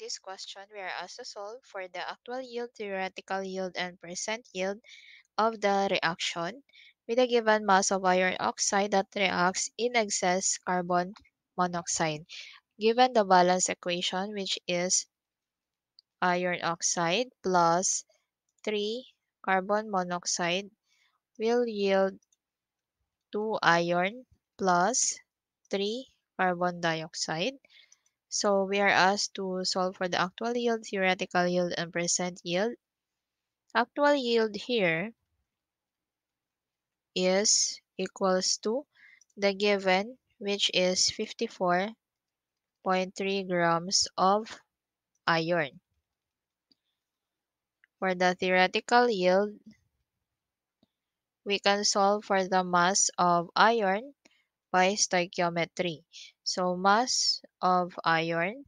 this question, we are asked to solve for the actual yield, theoretical yield, and percent yield of the reaction with a given mass of iron oxide that reacts in excess carbon monoxide. Given the balance equation, which is iron oxide plus 3 carbon monoxide will yield 2 iron plus 3 carbon dioxide. So we are asked to solve for the actual yield, theoretical yield, and percent yield. Actual yield here is equals to the given, which is 54.3 grams of iron. For the theoretical yield, we can solve for the mass of iron by stoichiometry. So mass of iron